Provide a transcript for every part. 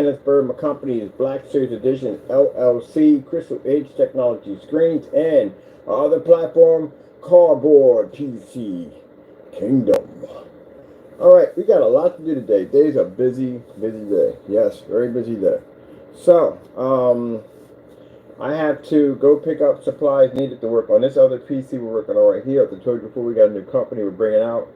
Johannesburg. My company is Black Series Edition LLC, Crystal Edge Technology Screens, and our other platform, Cardboard PC Kingdom. All right, we got a lot to do today. Today's a busy day. Yes, very busy day. So, I have to go pick up supplies needed to work on this other PC we're working on right here. As I told you before, we got a new company we're bringing out.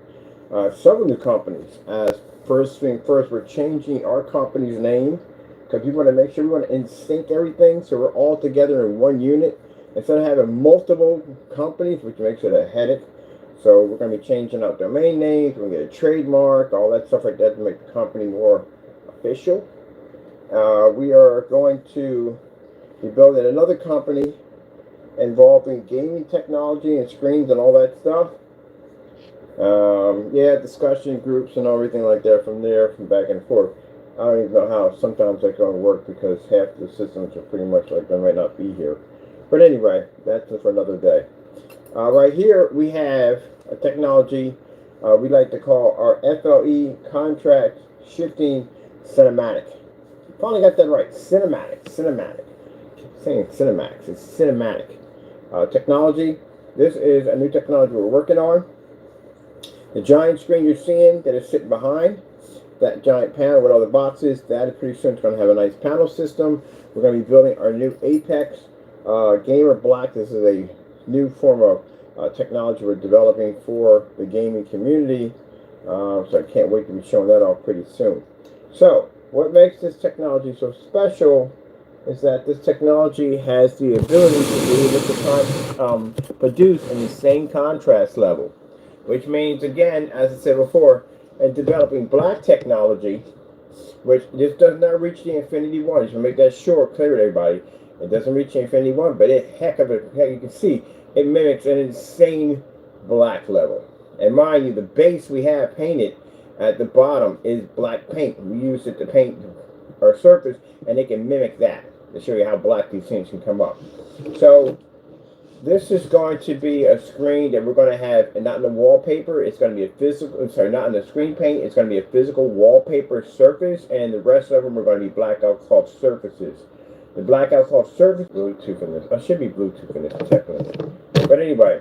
Several new companies. As first thing first, we're changing our company's name because we want to make sure we want to in-sync everything so we're all together in one unit instead of having multiple companies, which makes it a headache. So we're going to be changing out domain names. We're going to get a trademark, all that stuff like that to make the company more official. We are going to be building another company involving gaming technology and screens and all that stuff. Yeah, discussion groups and everything like that from there, from back and forth. I don't even know how sometimes that's going to work because half the systems are pretty much like they might not be here. But anyway, that's for another day. Right here we have a technology we like to call our FLE contract shifting cinematic. Finally got that right. Cinematic. Saying Cinemax. It's cinematic technology. This is a new technology we're working on. The giant screen you're seeing that is sitting behind that giant panel with all the boxes, that is pretty soon it's going to have a nice panel system. We're going to be building our new Apex Gamer Black. This is a new form of technology we're developing for the gaming community. So I can't wait to be showing that off pretty soon. So what makes this technology so special is that this technology has the ability to be able to produce in the same contrast level. Which means, again, as I said before, in developing black technology, which this does not reach the Infinity One. Just to make that short, clear to everybody. It doesn't reach the Infinity One, but you can see, it mimics an insane black level. And mind you, the base we have painted at the bottom is black paint. We use it to paint our surface, and it can mimic that to show you how black these things can come up. So this is going to be a screen that we're going to have, and not in the wallpaper, it's going to be a physical, I'm sorry, not in the screen paint, it's going to be a physical wallpaper surface, and the rest of them are going to be blackout cloth surfaces. The blackout cloth surface, Bluetooth in this, I should be Bluetooth in this technically. But anyway,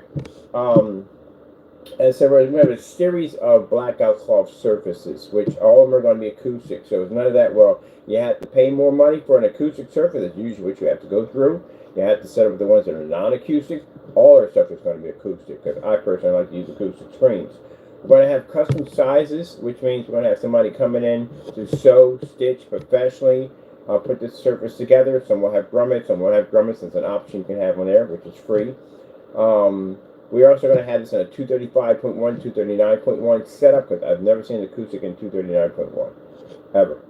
and so we have a series of blackout cloth surfaces, which all of them are going to be acoustic, so it's none of that, well, you have to pay more money for an acoustic surface, that's usually what you have to go through. You have to set up the ones that are non-acoustic. All our stuff is going to be acoustic because I personally like to use acoustic screens. We're going to have custom sizes, which means we're going to have somebody coming in to sew, stitch professionally, put this surface together. Some will have grommets, some won't have grommets. It's an option you can have on there, which is free. We're also going to have this in a 235.1, 239.1 setup because I've never seen an acoustic in 239.1 ever.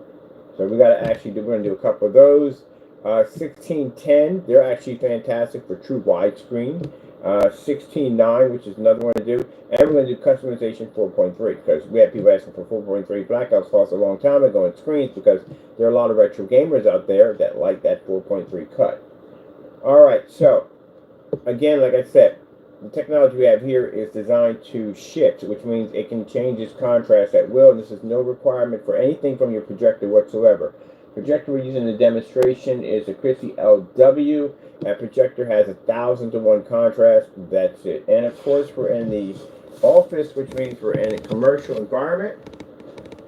So we got to actually we're going to do a couple of those. 1610, they're actually fantastic for true widescreen. 16.9, which is another one to do. And we're going to do customization 4.3 because we had people asking for 4.3 blackouts cloths a long time ago in screens because there are a lot of retro gamers out there that like that 4.3 cut. Alright, so again, like I said, the technology we have here is designed to shift, which means it can change its contrast at will. This is no requirement for anything from your projector whatsoever. Projector we're using in the demonstration is a Christie LW. That projector has 1,000:1 contrast. That's it. And of course, we're in the office, which means we're in a commercial environment.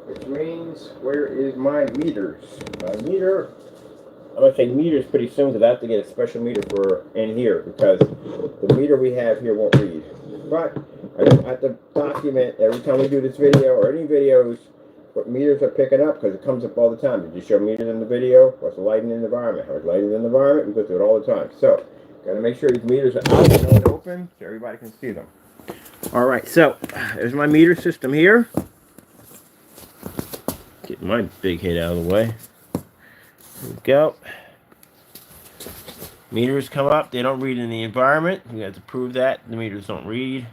Which means, where is my meters? My meter, I'm going to say meters pretty soon because I have to get a special meter for in here because the meter we have here won't read. But I have to document every time we do this video or any videos what meters are picking up because it comes up all the time. Did you show meters in the video? What's the lighting in the environment? How much lighting in the environment? We go through it all the time. So, got to make sure these meters are out and open so everybody can see them. Alright, so there's my meter system here. Get my big head out of the way. There we go. Meters come up. They don't read in the environment. We have to prove that. The meters don't read.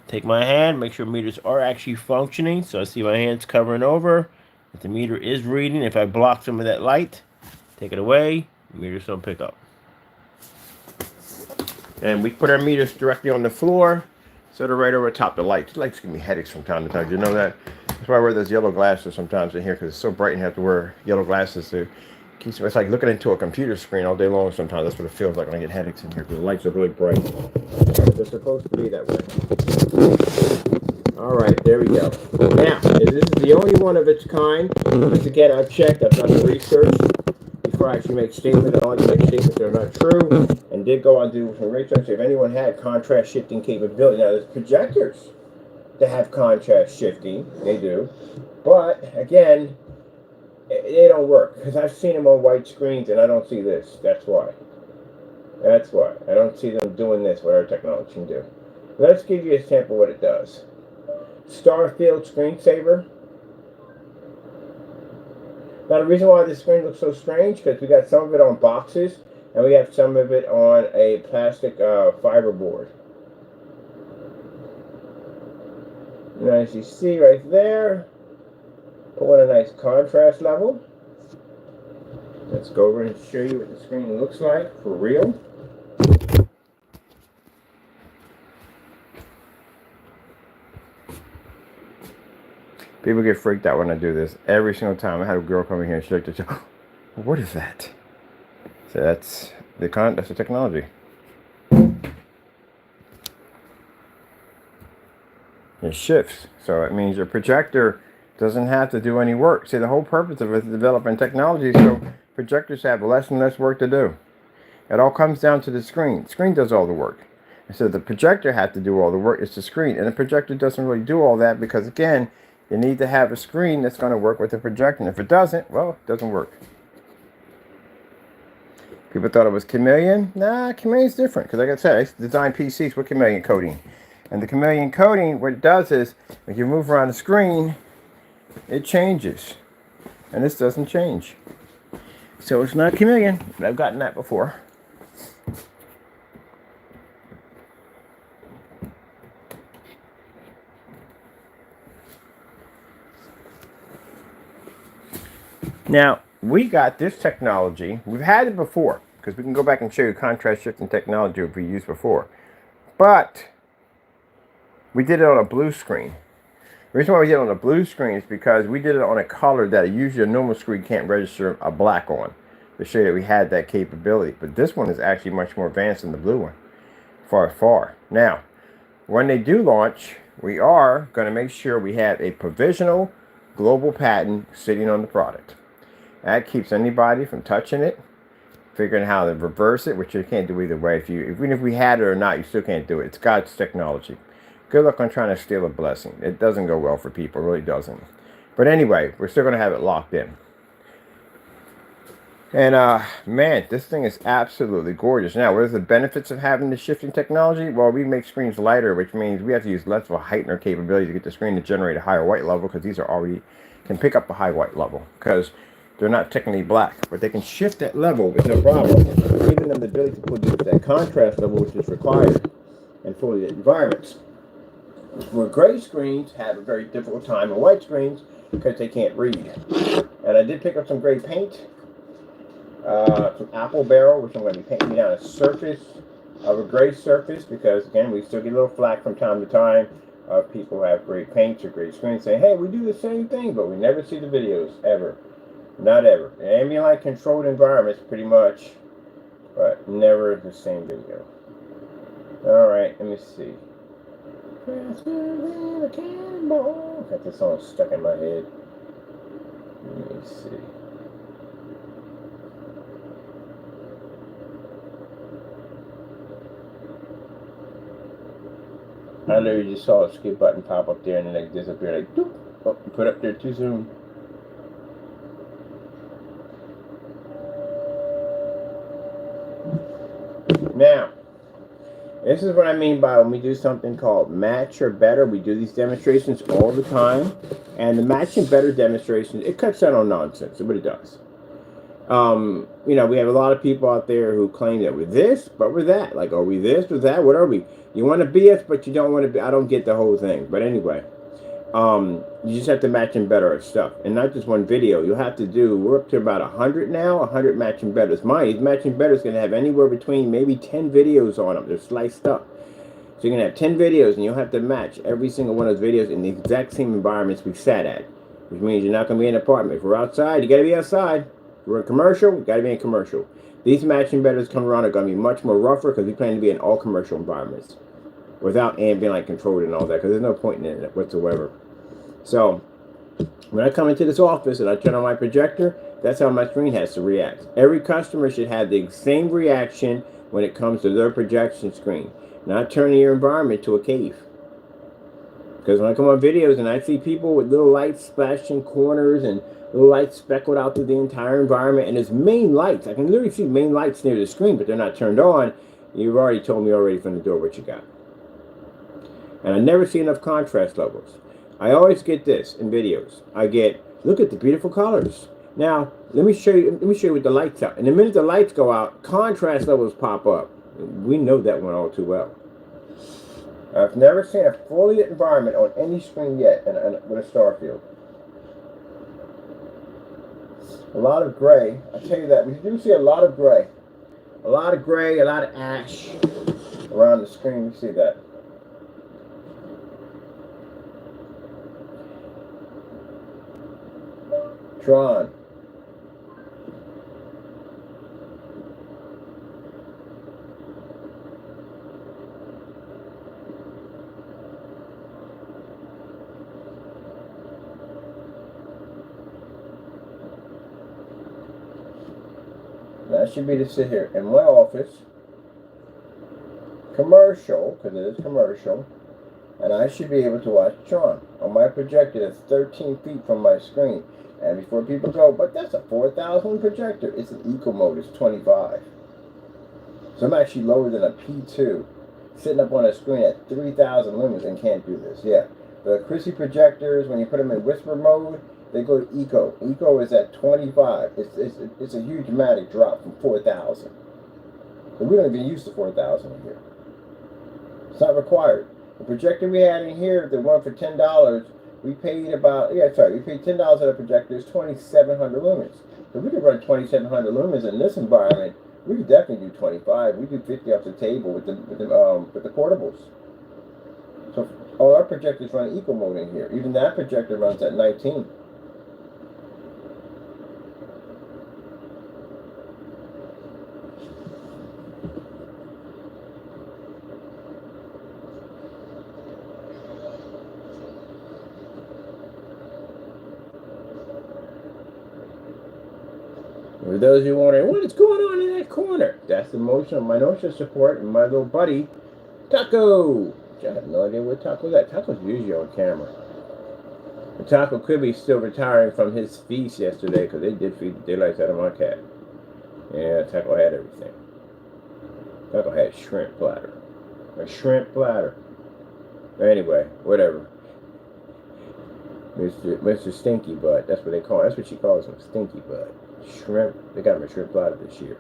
Take my hand, make sure meters are actually functioning. So I see my hands covering over. If the meter is reading, if I block some of that light, take it away, meters don't pick up. And we put our meters directly on the floor, so they're right over top the lights. The lights give me headaches from time to time, you know that? That's why I wear those yellow glasses sometimes in here, because it's so bright and you have to wear yellow glasses to keep. It's like looking into a computer screen all day long sometimes. That's what it feels like when I get headaches in here, because the lights are really bright. They're supposed to be that way. All right, there we go. Now, this is the only one of its kind. Once again, I've checked, I've done the research before I actually make statements. I don't like to make statements that are not true, and did go on to do some research if anyone had contrast shifting capability. Now, there's projectors that have contrast shifting, they do, but again, they don't work, because I've seen them on white screens and I don't see this. That's why. That's why. I don't see them doing this, what our technology can do. Let's give you a sample of what it does. Starfield screensaver. Now the reason why this screen looks so strange, because we got some of it on boxes and we have some of it on a plastic fiber board. Now as you see right there, put in a nice contrast level. Let's go over and show you what the screen looks like for real. People get freaked out when I do this. Every single time I had a girl come in here and she looked at you, oh, what is that? So that's the technology. It shifts. So it means your projector doesn't have to do any work. See, the whole purpose of it is developing technology so projectors have less and less work to do. It all comes down to the screen. The screen does all the work. And so the projector has to do all the work. It's the screen. And the projector doesn't really do all that because, again, you need to have a screen that's going to work with the projector. And if it doesn't, well, it doesn't work. People thought it was chameleon. Nah, chameleon's different. Because like I said, I designed PCs with chameleon coating. And the chameleon coating, what it does is, if you move around the screen, it changes. And this doesn't change. So it's not chameleon. But I've gotten that before. Now, we got this technology. We've had it before, because we can go back and show you contrast shifting technology we used before. But we did it on a blue screen. The reason why we did it on a blue screen is because we did it on a color that usually a normal screen can't register a black on, to show you that we had that capability. But this one is actually much more advanced than the blue one. Far. Now, when they do launch, we are going to make sure we have a provisional global patent sitting on the product. That keeps anybody from touching it, figuring how to reverse it, which you can't do either way. Even if we had it or not, you still can't do it. It's God's technology. Good luck on trying to steal a blessing. It doesn't go well for people. It really doesn't. But anyway, we're still going to have it locked in. And, man, this thing is absolutely gorgeous. Now, what are the benefits of having the shifting technology? Well, we make screens lighter, which means we have to use less of a heightener capability to get the screen to generate a higher white level, because these are already can pick up a high white level, because they're not technically black, but they can shift that level with no problem, giving them the ability to produce that contrast level which is required in fully lit environments. Where gray screens have a very difficult time, and white screens, because they can't read. And I did pick up some gray paint. Some apple barrel, which I'm going to be painting down a surface of a gray surface, because again, we still get a little flack from time to time of people who have gray paints or gray screens saying, hey, we do the same thing, but we never see the videos, ever. Not ever. Ambient controlled environments, pretty much, but never the same video. Alright, let me see. Faster than a cannonball. Got this song stuck in my head. Let me see. I literally just saw a skip button pop up there and then it disappeared. Like, doop. Oh, you put up there too soon. Now, this is what I mean by when we do something called match or better. We do these demonstrations all the time. And the match and better demonstrations, it cuts down on nonsense. It really does. You know, we have a lot of people out there who claim that we're this, but we're that. Like, are we this or that? What are we? You want to be us, but you don't want to be. I don't get the whole thing. But anyway, you just have to match and better our stuff. And not just one video. You'll have to do, we're up to about 100 now, 100 match and betters. Mine, match and betters going to have anywhere between maybe 10 videos on them. They're sliced up. So you're going to have 10 videos, and you'll have to match every single one of those videos in the exact same environments we sat at, which means you're not going to be in an apartment. If we're outside, you got to be outside. If we're in commercial, you got to be in commercial. These matching videos coming around are going to be much more rougher because we plan to be in all commercial environments without ambient light controlled and all that, because there's no point in it whatsoever. So when I come into this office and I turn on my projector, that's how my screen has to react. Every customer should have the same reaction when it comes to their projection screen. Not turning your environment to a cave. Because when I come on videos and I see people with little lights splashing corners and little lights speckled out through the entire environment, and there's main lights. I can literally see main lights near the screen, but they're not turned on. You've already told me already from the door what you got. And I never see enough contrast levels. I always get this in videos. I get, look at the beautiful colors. Now, let me show you with the lights out. And the minute the lights go out, contrast levels pop up. We know that one all too well. I've never seen a fully lit environment on any screen yet with a star field. A lot of gray. I tell you that. We do see a lot of gray. A lot of gray, a lot of ash around the screen. We see that. Tron. That should be to sit here in my office, commercial, because it is commercial, and I should be able to watch Tron on my projector that's 13 feet from my screen. And before people go, but that's a 4,000 projector. It's an eco mode, it's 25. So I'm actually lower than a P2, sitting up on a screen at 3,000 lumens and can't do this. Yeah, the Chrissy projectors, when you put them in whisper mode, they go to eco. Eco is at 25. It's a huge dramatic drop from 4,000. So we don't even use the 4,000 in here. It's not required. The projector we had in here, the one for $10, we paid about, we paid $10 at a projector. It's 2,700 lumens. So we could run 2,700 lumens in this environment. We could definitely do 25. We do 50 off the table with the portables. So all our projectors run eco mode in here. Even that projector runs at 19. For those of you wondering, what is going on in that corner? That's the motion of my motion support and my little buddy, Taco. I have no idea where Taco's at. Taco's usually on camera. And Taco could be still retiring from his feast yesterday because they did feed the daylights out of my cat. Yeah, Taco had everything. Taco had shrimp platter. A shrimp platter. Anyway, whatever. Mr. Stinky Butt. That's what they call him. That's what she calls him, Stinky Butt. Shrimp. They got him a shrimp platter this year.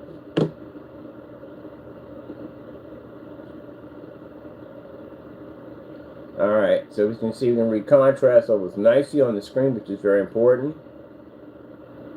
Alright, so we can see we can read contrast levels nicely on the screen, which is very important.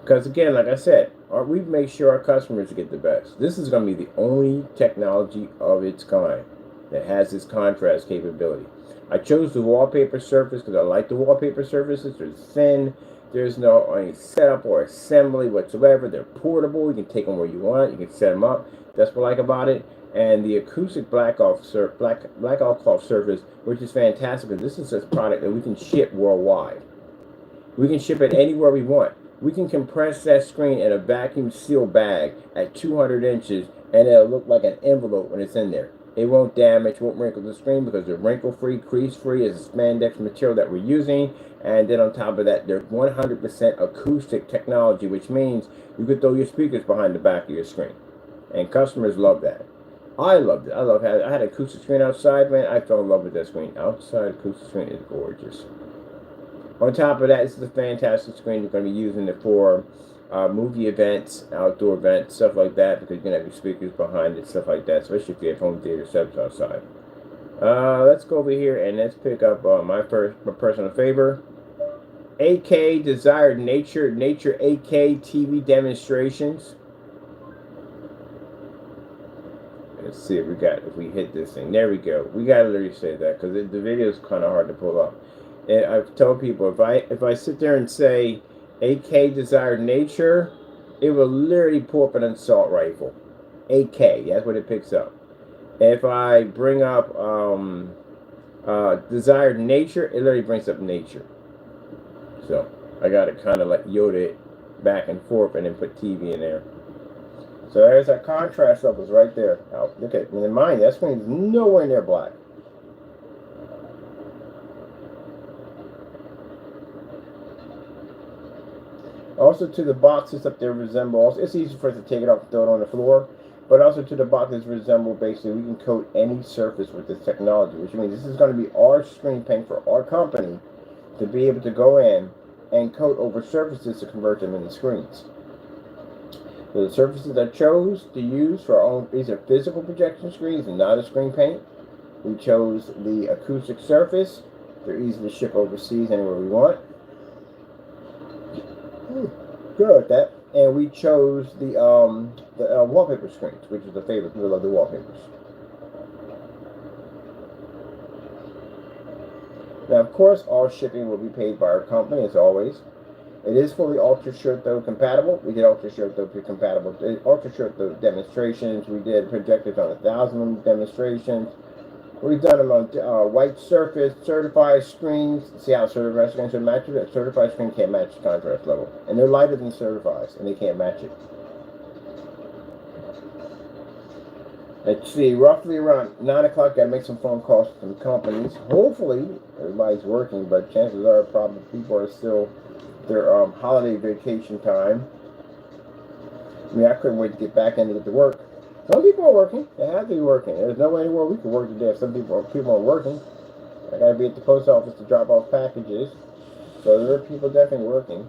Because again, like I said, we make sure our customers get the best. This is going to be the only technology of its kind that has this contrast capability. I chose the wallpaper surface because I like the wallpaper surfaces. They're thin. There's no any setup or assembly whatsoever. They're portable. You can take them where you want. You can set them up. That's what I like about it. And the acoustic blackout cloth surface, which is fantastic because this is a product that we can ship worldwide. We can ship it anywhere we want. We can compress that screen in a vacuum seal bag at 200 inches and it'll look like an envelope when it's in there. It won't damage, won't wrinkle the screen because they're wrinkle-free, crease-free. It's a spandex material that we're using. And then on top of that, they're 100% acoustic technology, which means you could throw your speakers behind the back of your screen. And customers love that. I loved it. I had an acoustic screen outside, man. I fell in love with that screen. Outside acoustic screen is gorgeous. On top of that, this is a fantastic screen. You're going to be using it for movie events, outdoor events, stuff like that, because you're going to have your speakers behind it, stuff like that, especially if you have home theater setups outside. Let's go over here and let's pick up my personal favor. AK Desired Nature AK TV demonstrations. Let's see if we hit this thing. There we go. We gotta literally say that because the video is kind of hard to pull up. And I've told people if I sit there and say AK desired nature, it will literally pull up an assault rifle. AK, that's what it picks up. If I bring up desired nature, it literally brings up nature. So I gotta kind of like Yoda it back and forth and then put TV in there. So there's our contrast levels right there. Now, look at, in mind, that screen is nowhere near black. Also to the boxes up there resemble, it's easy for us to take it off and throw it on the floor, but also to the boxes resemble, basically we can coat any surface with this technology, which means this is going to be our screen paint for our company to be able to go in and coat over surfaces to convert them into screens. So the surfaces I chose to use for our own, these are physical projection screens and not a screen paint. We chose the acoustic surface. They're easy to ship overseas anywhere we want. Good at that. And we chose the wallpaper screens, which is the favorite. We love the wallpapers. Now, of course, all shipping will be paid by our company, as always. It is fully Ultra Short Throw compatible. We did Ultra Short Throw compatible. Ultra Short Throw demonstrations. We did projectors on 1,000 demonstrations. We've done them on white surface, certified screens. See how certified screens should match it? A certified screen can't match the contrast level. And they're lighter than certifieds, and they can't match it. Let's see, roughly around 9 o'clock, got to make some phone calls to some companies. Hopefully, everybody's working, but chances are probably people are still their holiday vacation time. I mean, I couldn't wait to get back in to get to work. Some people are working. They have to be working. There's no way in the world we can work today if some people are working. I got to be at the post office to drop off packages. So there are people definitely working.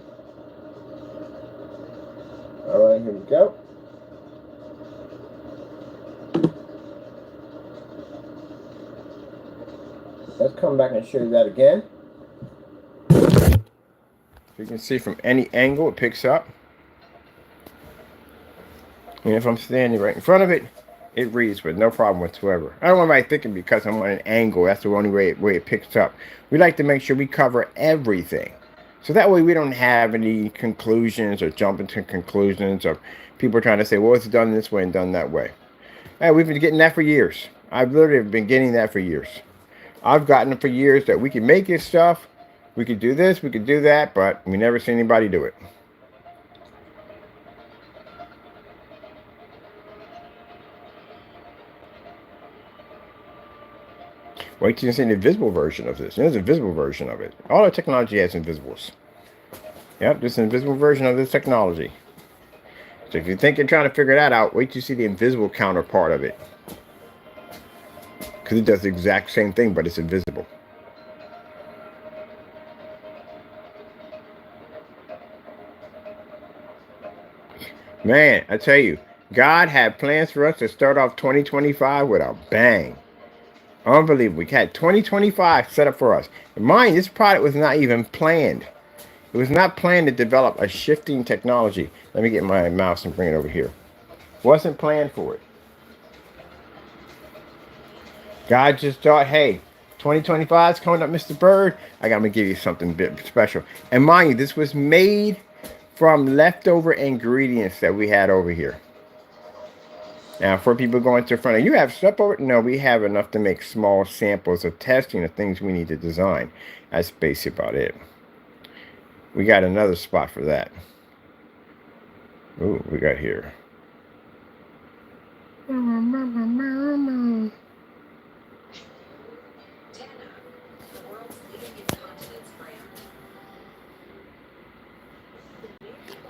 All right, here we go. Let's come back and show you that again. You can see from any angle it picks up. And if I'm standing right in front of it, it reads with no problem whatsoever. I don't want anybody thinking because I'm on an angle, that's the only way it picks up. We like to make sure we cover everything. So that way we don't have any conclusions or jump into conclusions of people trying to say, well, it's done this way and done that way. Hey, we've been getting that for years. I've literally been getting that for years. I've gotten it for years that we can make this stuff. We could do this, we could do that, but we never see anybody do it. Wait till you see the invisible version of this. There's a visible version of it. All our technology has invisibles. Yep, this is an invisible version of this technology. So if you think you're trying to figure that out, wait till you see the invisible counterpart of it. Because it does the exact same thing, but it's invisible. Man, I tell you, God had plans for us to start off 2025 with a bang. Unbelievable. We had 2025 set up for us. Mind, this product was not even planned. It was not planned to develop a shifting technology. Let me get my mouse and bring it over here. Wasn't planned for it. God just thought, hey, 2025 is coming up, Mr. Bird. I'm going to give you something a bit special. And mind you, this was made from leftover ingredients that we had over here. Now, for people going to the front, you have stuff over? No, we have enough to make small samples of testing of things we need to design. That's basically about it. We got another spot for that. Ooh, we got here.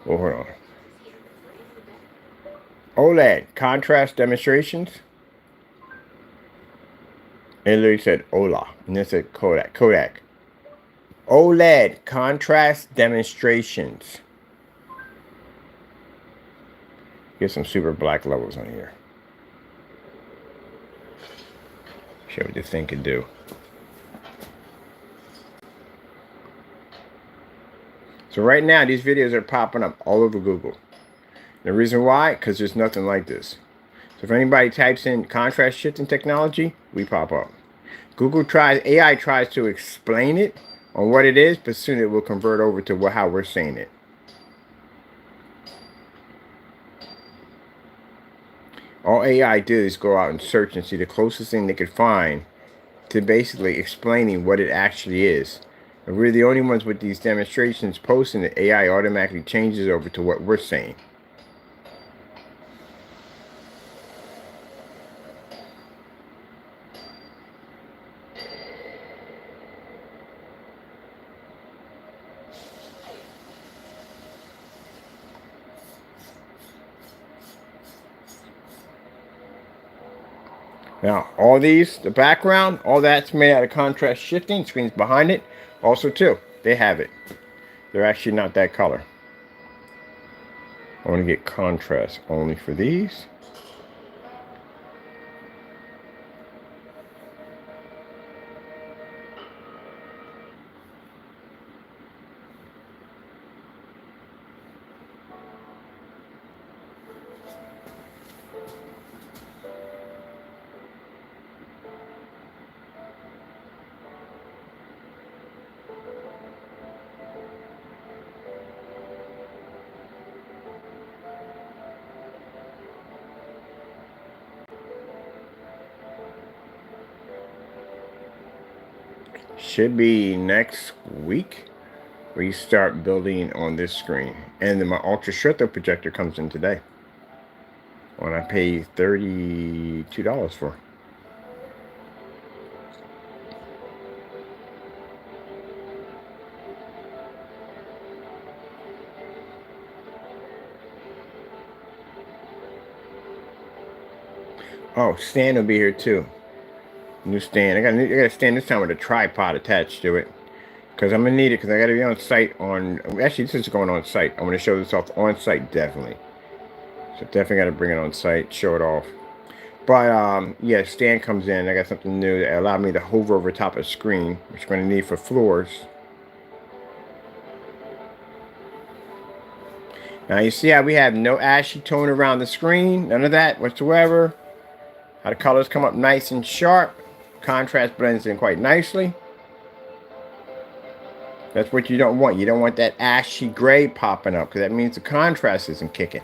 Oh, hold on. OLED, contrast demonstrations. It literally said OLA, and it said Kodak. OLED, contrast demonstrations. Get some super black levels on here. Show what this thing can do. So right now, these videos are popping up all over Google. The reason why? Because there's nothing like this. So if anybody types in contrast shifting technology, we pop up. AI tries to explain it on what it is, but soon it will convert over to how we're saying it. All AI did is go out and search and see the closest thing they could find to basically explaining what it actually is. And we're the only ones with these demonstrations posting that AI automatically changes over to what we're saying. Now, all these, the background, all that's made out of contrast shifting, screens behind it, also too, they have it. They're actually not that color. I want to get contrast only for these. Should be next week we start building on this screen. And then my ultra short projector comes in today. When I pay $32 for. Oh, stand will be here too. New stand. I got a stand this time with a tripod attached to it. Because I'm going to need it because I got to be on site on... Actually, this is going on site. I'm going to show this off on site, definitely. So definitely got to bring it on site, show it off. But, yeah, stand comes in. I got something new that allowed me to hover over top of the screen, which I'm going to need for floors. Now, you see how we have no ashy tone around the screen? None of that whatsoever. How the colors come up nice and sharp. Contrast blends in quite nicely. That's what you don't want. You don't want that ashy gray popping up because that means the contrast isn't kicking.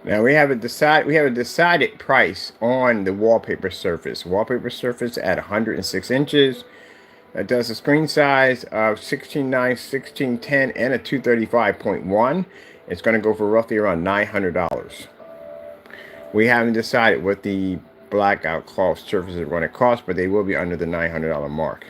Now we have a decided price on the wallpaper surface. Wallpaper surface at 106 inches. That does a screen size of 16:9, 16:10, and a 235.1. It's going to go for roughly around $900. We haven't decided what the blackout cloth surfaces are going to cost, but they will be under the $900 mark.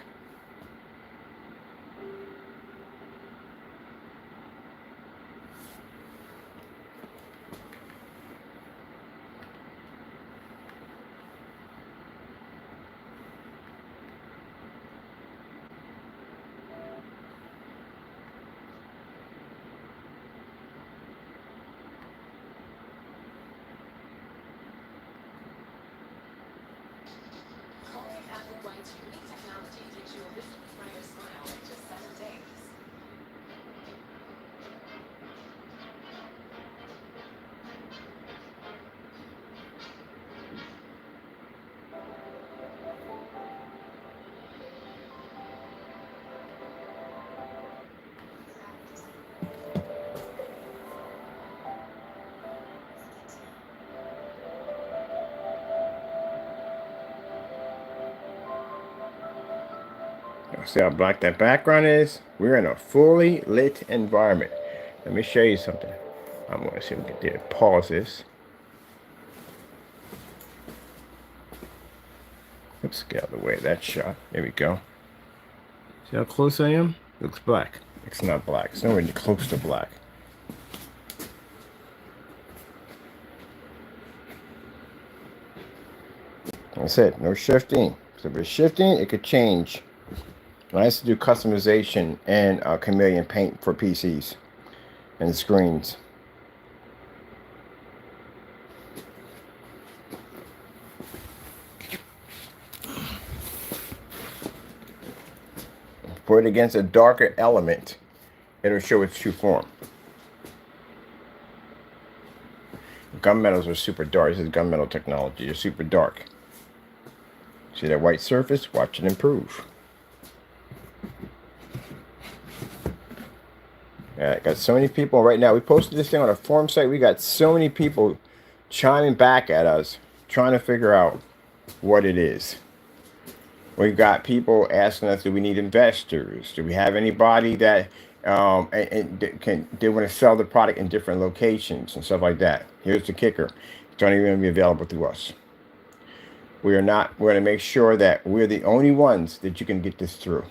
See how black that background is? We're in a fully lit environment. Let me show you something. I'm going to see if we can do it. Pause this. Oops, get out of the way of that shot. There we go. See how close I am? It looks black. It's not black. It's nowhere near close to black. That's it. No shifting. So if it's shifting, it could change. I used to do customization and chameleon paint for PCs and screens. Put it against a darker element, it'll show its true form. Gunmetals are super dark. This is gunmetal technology. They're super dark. See that white surface? Watch it improve. Yeah, got so many people right now. We posted this thing on a forum site. We got so many people chiming back at us, trying to figure out what it is. We've got people asking us, do we need investors? Do we have anybody that they want to sell the product in different locations and stuff like that? Here's the kicker. It's only going to be available through us. We're going to make sure that we're the only ones that you can get this through.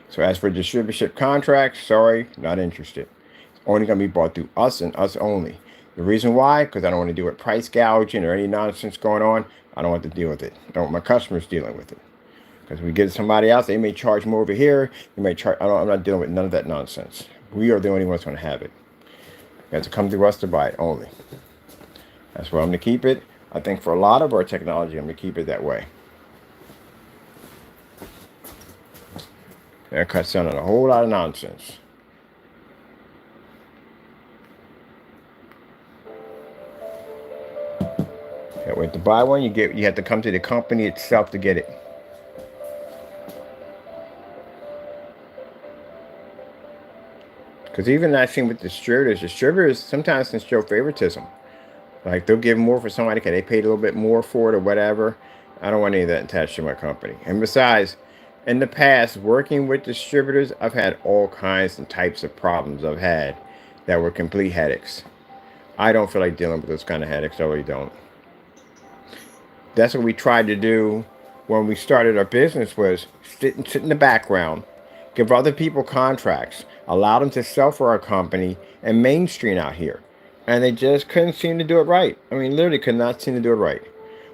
So as for distributorship contracts, sorry, not interested. It's only going to be bought through us and us only. The reason why, because I don't want to deal with price gouging or any nonsense going on. I don't want to deal with it. I don't want my customers dealing with it. Because we get somebody else, they may charge more over here. They may charge. I'm not dealing with none of that nonsense. We are the only ones going to have it. You have to come to us to buy it only. That's where I'm going to keep it. I think for a lot of our technology, I'm going to keep it that way. That cuts down on a whole lot of nonsense. Can't wait to buy one. You have to come to the company itself to get it. Because even I've seen with distributors sometimes can show favoritism. Like they'll give more for somebody because they paid a little bit more for it or whatever. I don't want any of that attached to my company. And besides, in the past, working with distributors, I've had all kinds and types of problems I've had that were complete headaches. I don't feel like dealing with those kind of headaches. I really don't. That's what we tried to do when we started our business, was sit in the background, give other people contracts, allow them to sell for our company, and mainstream out here. And they just couldn't seem to do it right. I mean, literally could not seem to do it right.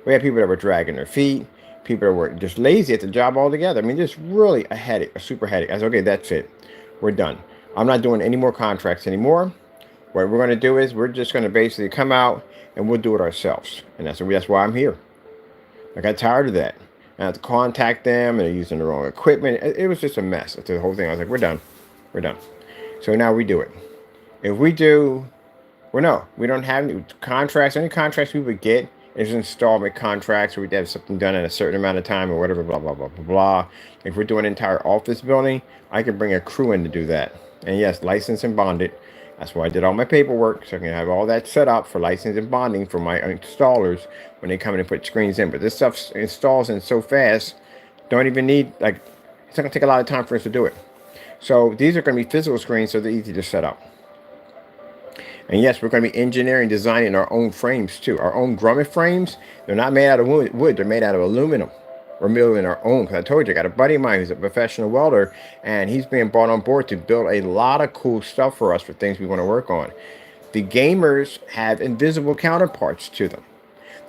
We had people that were dragging their feet, people that were just lazy at the job altogether. I mean, just really a headache, a super headache. I said, okay, that's it. We're done. I'm not doing any more contracts anymore. What we're going to do is we're just going to basically come out and we'll do it ourselves. And that's why I'm here. I got tired of that. I had to contact them, and they're using the wrong equipment. It was just a mess. It's the whole thing. I was like, we're done. We're done. So now we do it. If we do, well, no, we don't have any contracts. Any contracts we would get is installment contracts, where we'd have something done in a certain amount of time or whatever, blah, blah, blah, blah, blah. If we're doing an entire office building, I can bring a crew in to do that. And yes, licensed and bonded. That's why I did all my paperwork, so I can have all that set up for license and bonding for my installers when they come in and put screens in. But this stuff installs in so fast, don't even need, like, it's not going to take a lot of time for us to do it. So these are going to be physical screens, so they're easy to set up. And yes, we're going to be engineering, designing our own frames too. Our own grommet frames, they're not made out of wood, they're made out of aluminum. We're building our own, because I told you, I got a buddy of mine who's a professional welder, and he's being brought on board to build a lot of cool stuff for us for things we want to work on. The gamers have invisible counterparts to them.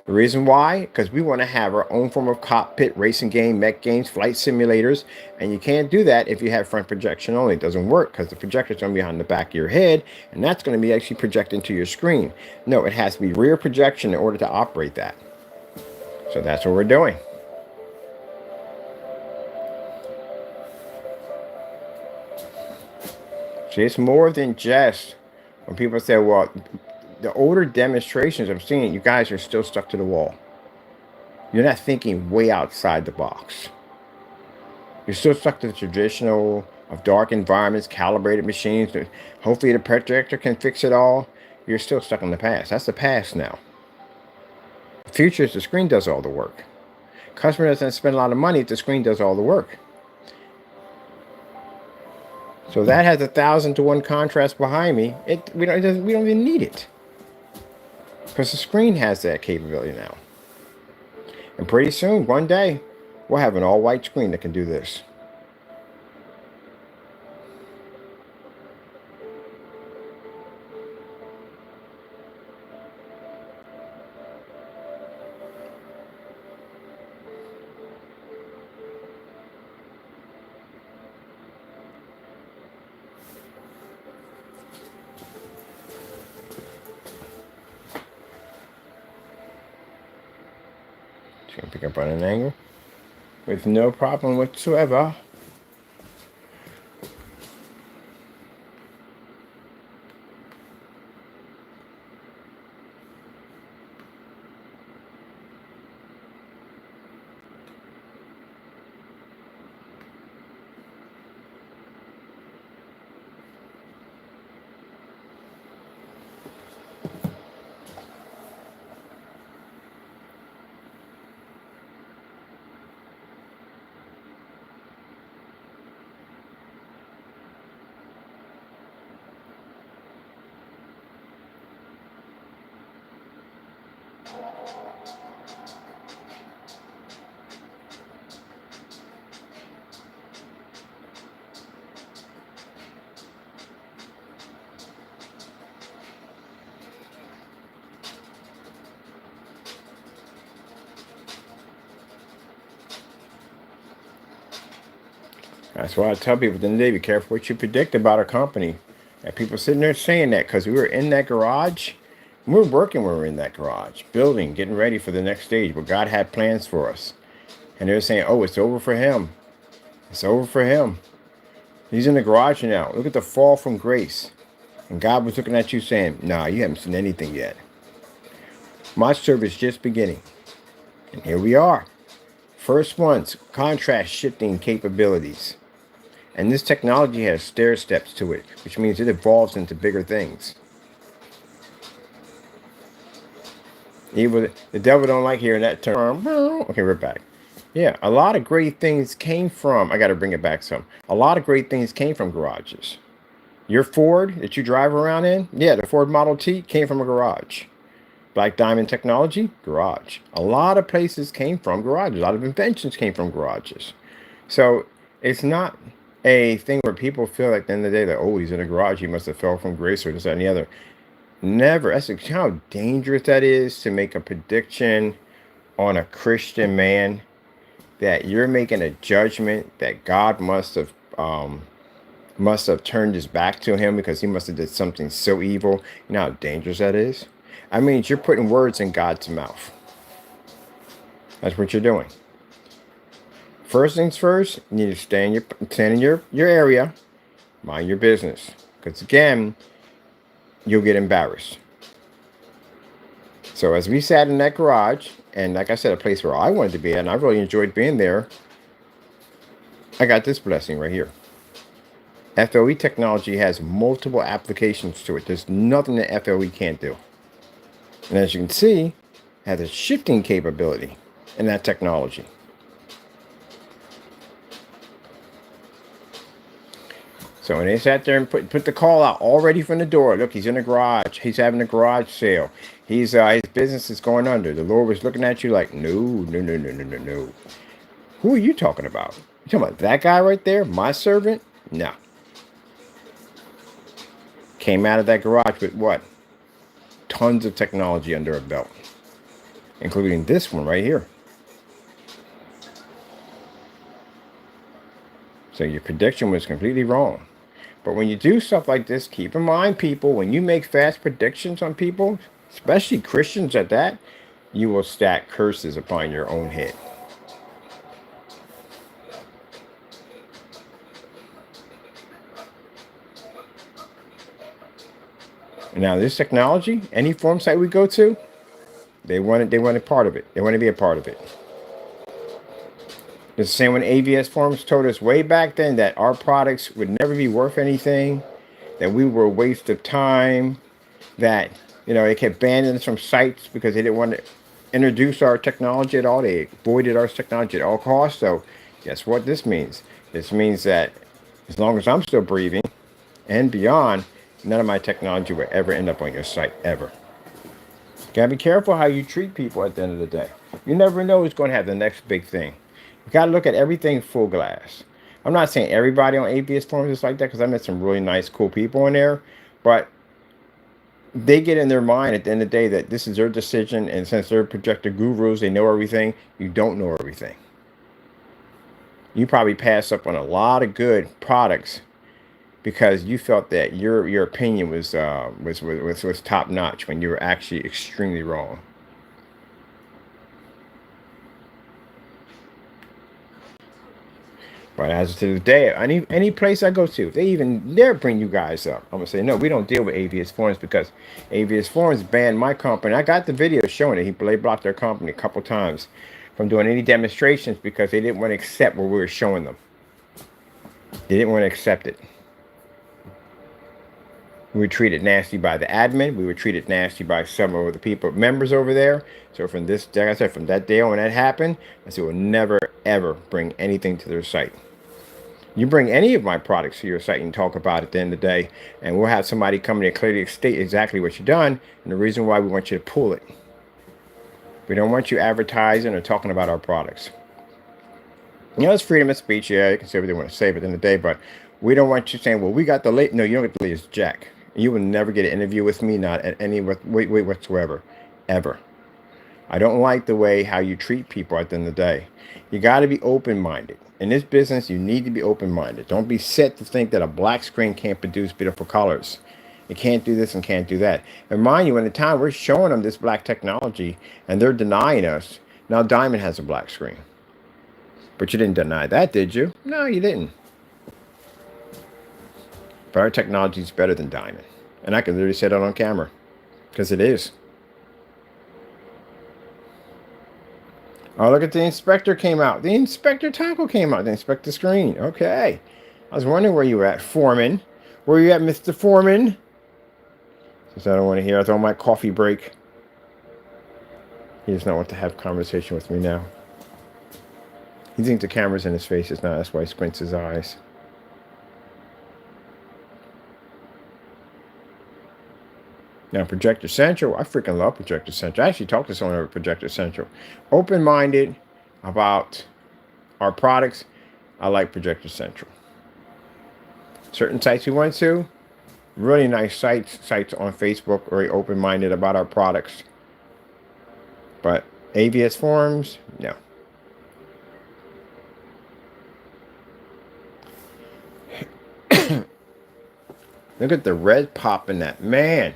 The reason why? Because we want to have our own form of cockpit, racing game, mech games, flight simulators, and you can't do that if you have front projection only. It doesn't work because the projector's going to be on the back of your head, and that's going to be actually projecting to your screen. No, it has to be rear projection in order to operate that. So that's what we're doing. See, it's more than just when people say, well, the older demonstrations I'm seeing, you guys are still stuck to the wall. You're not thinking way outside the box. You're still stuck to the traditional of dark environments, calibrated machines. Hopefully the projector can fix it all. You're still stuck in the past. That's the past now. The future is the screen does all the work. Customer doesn't spend a lot of money if the screen does all the work. So that has 1,000 to 1 contrast behind me. We don't even need it because the screen has that capability now. And pretty soon, one day, we'll have an all-white screen that can do this. Just gonna pick up on an angle with no problem whatsoever. That's why I tell people at the end of the day, be careful what you predict about a company. And people sitting there saying that because we were in that garage. We were working when we were in that garage, building, getting ready for the next stage where God had plans for us. And they're saying, oh, it's over for him. It's over for him. He's in the garage now. Look at the fall from grace. And God was looking at you saying, nah, you haven't seen anything yet. My service is just beginning. And here we are. First ones, contrast shifting capabilities. And this technology has stair steps to it, which means it evolves into bigger things. The devil don't like hearing that term. Okay, we're back. Yeah, a lot of great things came from, I got to bring it back some. A lot of great things came from garages. Your Ford that you drive around in, yeah, the Ford Model T came from a garage. Black Diamond Technology, garage. A lot of places came from garages. A lot of inventions came from garages. So it's not a thing where people feel like at the end of the day that, oh, he's in a garage, he must have fell from grace or this, that, and the other. Never. That's how dangerous that is to make a prediction on a Christian man, that you're making a judgment that God must have turned his back to him because he must have did something so evil. You know how dangerous that is? I mean, you're putting words in God's mouth. That's what you're doing. First things first, you need to stay in your area, mind your business. Because again, you'll get embarrassed. So as we sat in that garage, and like I said, a place where I wanted to be at, and I really enjoyed being there, I got this blessing right here. FLE technology has multiple applications to it. There's nothing that FLE can't do. And as you can see, it has a shifting capability in that technology. So when they sat there and put the call out all ready from the door, look, he's in the garage. He's having a garage sale. His business is going under. The Lord was looking at you like, no. Who are you talking about? You talking about that guy right there? My servant? No. Came out of that garage with what? Tons of technology under a belt, including this one right here. So your prediction was completely wrong. But when you do stuff like this, keep in mind, people, when you make fast predictions on people, especially Christians at that, you will stack curses upon your own head. Now, this technology, any forum site we go to, they want a part of it. They want to be a part of it. It's the same when AVS Forums told us way back then that our products would never be worth anything, that we were a waste of time, that, they kept banning us from sites because they didn't want to introduce our technology at all. They avoided our technology at all costs. So guess what this means? This means that As long as I'm still breathing and beyond, none of my technology will ever end up on your site, ever. You gotta be careful how you treat people at the end of the day. You never know who's going to have the next big thing. You gotta look at everything full glass. I'm not saying everybody on ABS forums is like that, because I met some really nice, cool people in there, but they get in their mind at the end of the day that this is their decision, and since they're projector gurus, they know everything. You don't know everything. You probably pass up on a lot of good products because you felt that your opinion was top notch when you were actually extremely wrong. But as to the day, any place I go to, they even dare bring you guys up. I'm gonna say no. We don't deal with AVS Forums because AVS Forums banned my company. I got the video showing it. They blocked their company a couple times from doing any demonstrations because they didn't want to accept what we were showing them. They didn't want to accept it. We were treated nasty by the admin. We were treated nasty by some of the people, members over there. So from this, like I said, from that day on when that happened, I said we'll never ever bring anything to their site. You bring any of my products to your site and talk about it at the end of the day, and we'll have somebody come in and clearly state exactly what you've done and the reason why we want you to pull it. We don't want you advertising or talking about our products. You know, it's freedom of speech. Yeah, you can say what they want to say, but at the end of the day, but we don't want you saying, well, we got the late. No, you don't get the latest jack. You will never get an interview with me, not at any way whatsoever, ever. I don't like the way how you treat people at the end of the day. You got to be open-minded. In this business, you need to be open-minded. Don't be set to think that a black screen can't produce beautiful colors. It can't do this and can't do that. And mind you, in the time we're showing them this black technology and they're denying us, now Diamond has a black screen. But you didn't deny that, did you? No, you didn't. But our technology is better than Diamond. And I can literally say that on camera. Because it is. Oh, look at the inspector came out. The inspector tackle came out. The inspector screen. Okay. I was wondering where you were at, Foreman. Where you at, Mr. Foreman? Since I don't want to hear. I was on my coffee break. He does not want to have conversation with me now. He thinks the camera's in his face. It's not. That's why he squints his eyes. Now, Projector Central, I freaking love Projector Central. I actually talked to someone over Projector Central. Open-minded about our products, I like Projector Central. Certain sites we went to, really nice sites on Facebook, very open-minded about our products. But AVS forums, no. Look at the red pop in that. Man.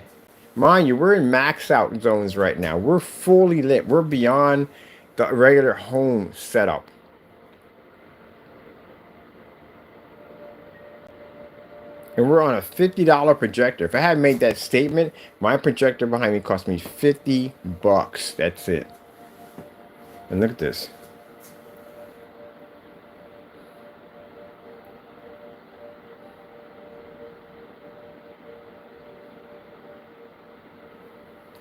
Mind you, we're in max out zones right now. We're fully lit. We're beyond the regular home setup. And we're on a $50 projector. If I hadn't made that statement, my projector behind me cost me $50. That's it. And look at this.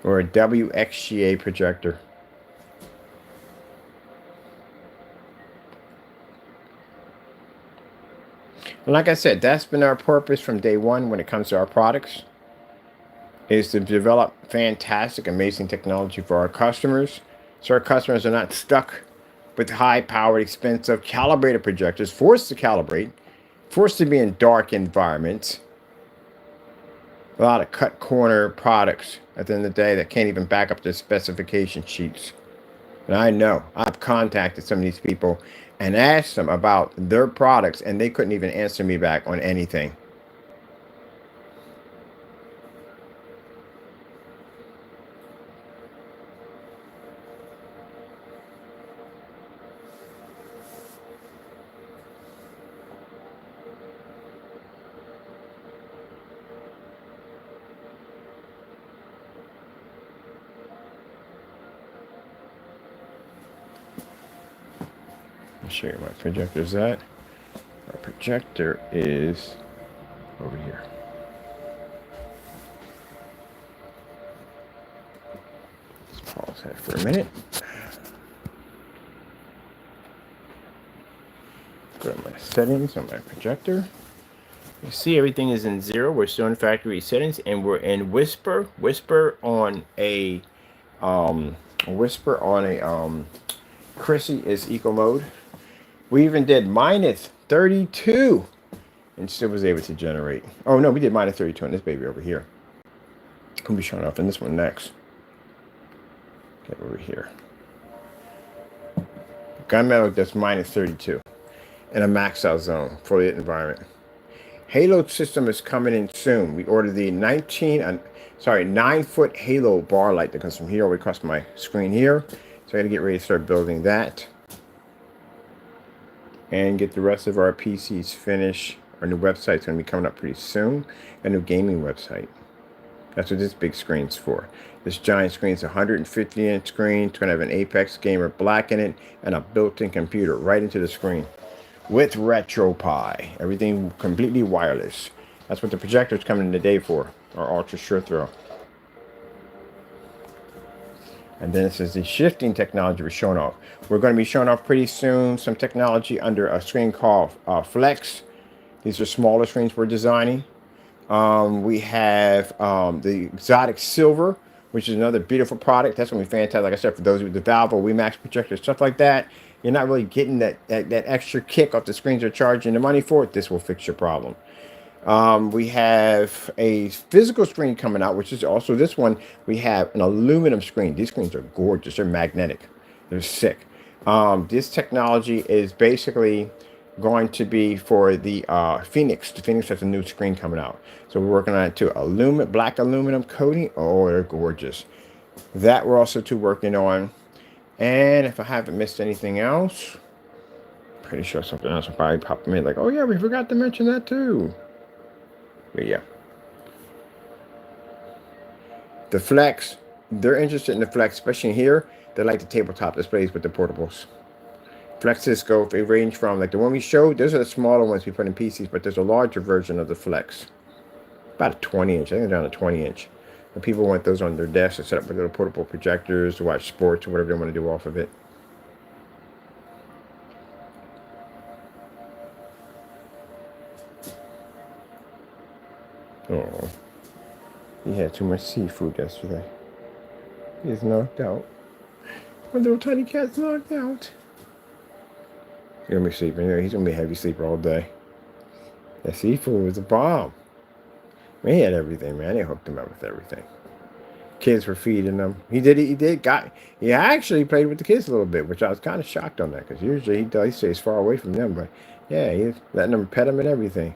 Or a WXGA projector. And like I said, that's been our purpose from day one when it comes to our products, is to develop fantastic, amazing technology for our customers, so our customers are not stuck with high-powered, expensive, calibrated projectors, forced to calibrate, forced to be in dark environments, a lot of cut corner products at the end of the day that can't even back up their specification sheets. And I know I've contacted some of these people and asked them about their products, and they couldn't even answer me back on anything. I'll show you my projector's at. Our projector is over here. Let's pause that for a minute. Go to my settings on my projector. You see, everything is in 0. We're still in factory settings, and we're in whisper. Um, whisper on a Chrissy is eco mode. We even did minus 32 and still was able to generate. Oh no, we did minus 32 on this baby over here. Gonna be showing off in this one next. Get over here. Gunmetal does minus 32 in a max out zone for the environment. Halo system is coming in soon. We ordered the 9-foot Halo bar light that comes from here all the way across my screen here. So I gotta get ready to start building that. And get the rest of our PCs finished. Our new website's gonna be coming up pretty soon. A new gaming website. That's what this big screen's for. This giant screen's a 150-inch screen. It's gonna have an Apex Gamer Black in it and a built-in computer right into the screen. With RetroPie. Everything completely wireless. That's what the projector's coming in today for. Our Ultra Sure Throw. And then it says the shifting technology we're showing off. We're going to be showing off pretty soon some technology under a screen called Flex. These are smaller screens we're designing. We have the Exotic Silver, which is another beautiful product. That's going to be fantastic. Like I said, for those with the Valve or WeMax projector, stuff like that, you're not really getting that extra kick off the screens they're charging the money for. This will fix your problem. We have a physical screen coming out, which is also this one. We have an aluminum screen. These screens are gorgeous. They're magnetic. They're sick. This technology is basically going to be for the Phoenix. The Phoenix has a new screen coming out. So we're working on it too. Black aluminum coating. Oh, they're gorgeous. That we're also working on. And if I haven't missed anything else, pretty sure something else will probably pop in like, oh yeah, we forgot to mention that too. But yeah. The Flex, they're interested in the Flex, especially here. They like the tabletop displays with the portables. Flex Cisco, they range from, like the one we showed, those are the smaller ones we put in PCs, but there's a larger version of the Flex. About a 20-inch, I think they're down to 20-inch. And people want those on their desks to set up with little portable projectors to watch sports or whatever they want to do off of it. Oh, he had too much seafood yesterday. He's knocked out. My little tiny cat's knocked out. He's gonna be sleeping. He's gonna be a heavy sleeper all day. That seafood was a bomb. Man, he had everything, man. They hooked him up with everything. Kids were feeding them. He actually played with the kids a little bit, which I was kind of shocked on that, because usually he stays far away from them, but yeah, he's letting them pet him and everything.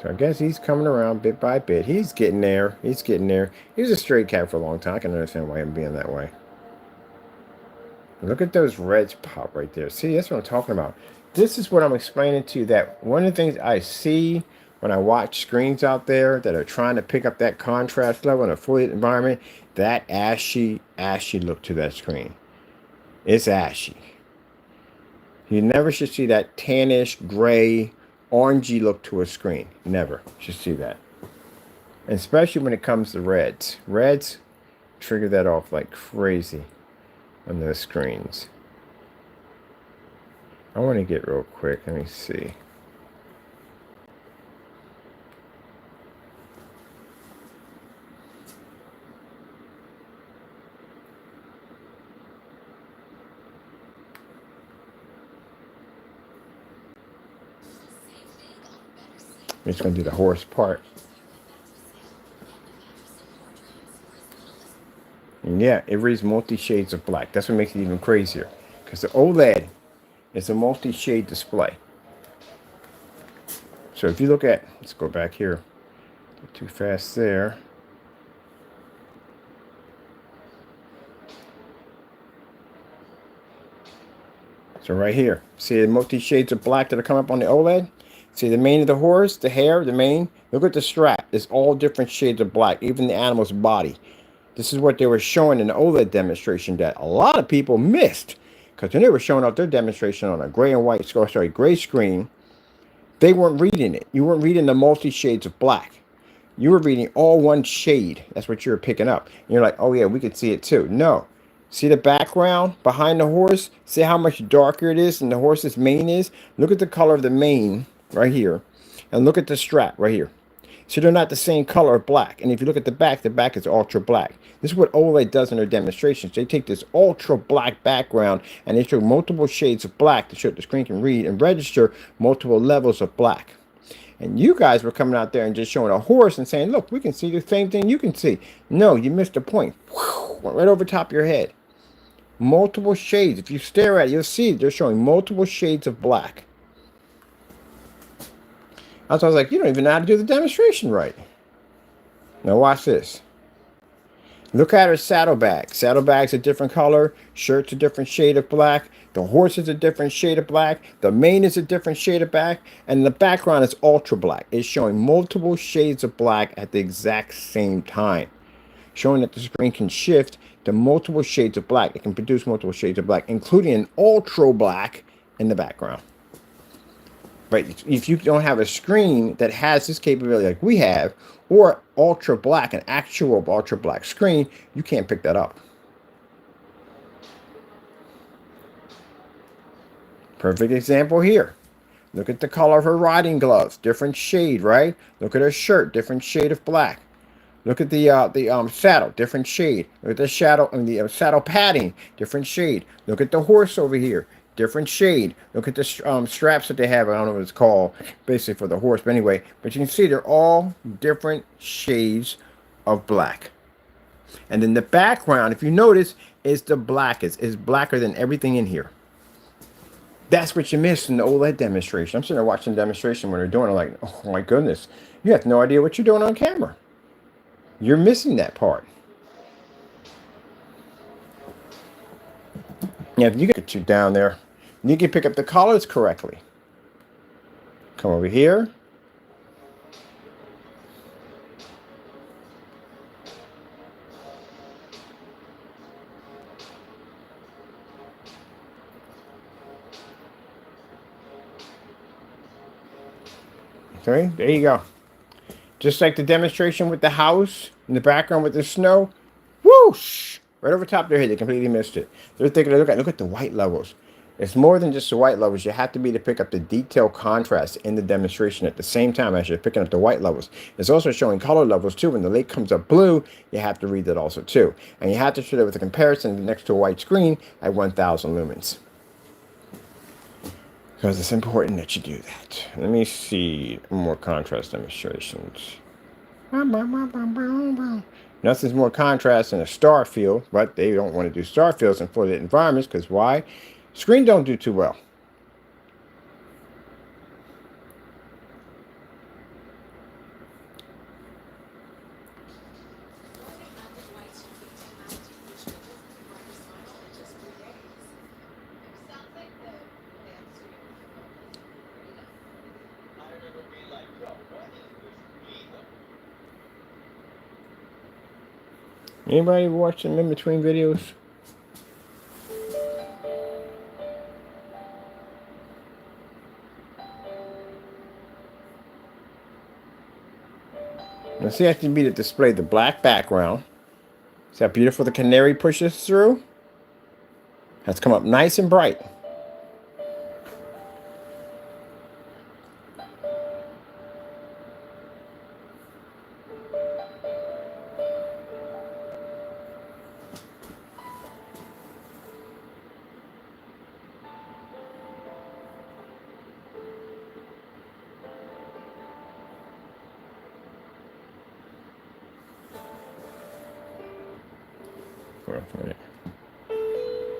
So I guess he's coming around bit by bit. He's getting there. He's getting there. He was a stray cat for a long time. I can understand why him being that way. Look at those reds pop right there. See, that's what I'm talking about. This is what I'm explaining to you, that one of the things I see when I watch screens out there that are trying to pick up that contrast level in a fully lit environment, that ashy look to that screen. It's ashy. You never should see that tannish, gray, orangey look to a screen. Never should see that. And especially when it comes to reds. Reds trigger that off like crazy on those screens. I want to get real quick. Let me see. I'm just going to do the horse part. And yeah, it reads multi-shades of black. That's what makes it even crazier. Because the OLED is a multi-shade display. So if you look at, let's go back here. Too fast there. So right here, see the multi-shades of black that are coming up on the OLED? See the mane of the horse, the hair, the mane? Look at the strap. It's all different shades of black, even the animal's body. This is what they were showing in the OLED demonstration that a lot of people missed. Because when they were showing off their demonstration on a gray and white, gray screen, they weren't reading it. You weren't reading the multi-shades of black. You were reading all one shade. That's what you were picking up. And you're like, oh yeah, we could see it too. No. See the background behind the horse? See how much darker it is than the horse's mane is? Look at the color of the mane right here. And look at the strap right here. So they're not the same color of black. And if you look at the back is ultra black. This is what OLED does in their demonstrations. They take this ultra black background and they show multiple shades of black to show the screen can read and register multiple levels of black. And you guys were coming out there and just showing a horse and saying, look, we can see the same thing you can see. No, you missed the point. Went right over top of your head. Multiple shades. If you stare at it, you'll see they're showing multiple shades of black. That's why I was like, you don't even know how to do the demonstration right. Now watch this. Look at her saddlebag. Saddlebag's a different color. Shirt's a different shade of black. The horse is a different shade of black. The mane is a different shade of black. And the background is ultra black. It's showing multiple shades of black at the exact same time. Showing that the screen can shift to multiple shades of black. It can produce multiple shades of black, including an ultra black in the background. But if you don't have a screen that has this capability like we have, or ultra black, an actual ultra black screen, you can't pick that up. Perfect example here. Look at the color of her riding gloves, different shade, right? Look at her shirt, different shade of black. Look at the saddle, different shade. Look at the shadow and the saddle padding, different shade. Look at the horse over here, different shade. Look at the straps that they have. I don't know what it's called, basically for the horse. But anyway, but you can see they're all different shades of black. And then the background, if you notice, is the blackest. Is blacker than everything in here. That's what you missed in the OLED demonstration. I'm sitting there watching the demonstration when they're doing it, like, oh my goodness, you have no idea what you're doing on camera. You're missing that part. Now, if you get you down there, you can pick up the colors correctly. Come over here. Okay, there you go. Just like the demonstration with the house in the background with the snow. Whoosh! Right over top of their head. They completely missed it. They're thinking, look at the white levels. It's more than just the white levels. You have to be to pick up the detail contrast in the demonstration at the same time as you're picking up the white levels. It's also showing color levels too. When the light comes up blue, you have to read that also too. And you have to show that with a comparison next to a white screen at 1000 lumens. Because it's important that you do that. Let me see more contrast demonstrations. Nothing's more contrast than a star field, but they don't want to do star fields in flooded environments because why? Screen don't do too well. Anybody watch them in between videos? Now see, I have to be to display the black background. See how beautiful the canary pushes through? Has come up nice and bright.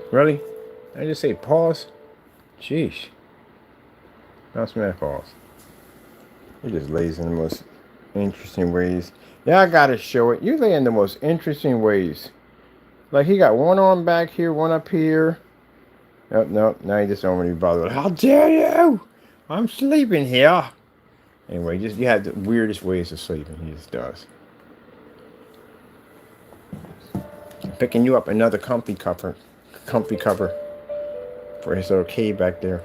Really? I just say pause? Sheesh. That's my pause. He just lays in the most interesting ways. Yeah, I gotta show it. You lay in the most interesting ways. Like he got one arm back here, one up here. Nope, nope. Now you just don't want to be bothered. How dare you? I'm sleeping here. Anyway, just you have the weirdest ways of sleeping. He just does. I'm picking you up another comfy cover for his little cave back there.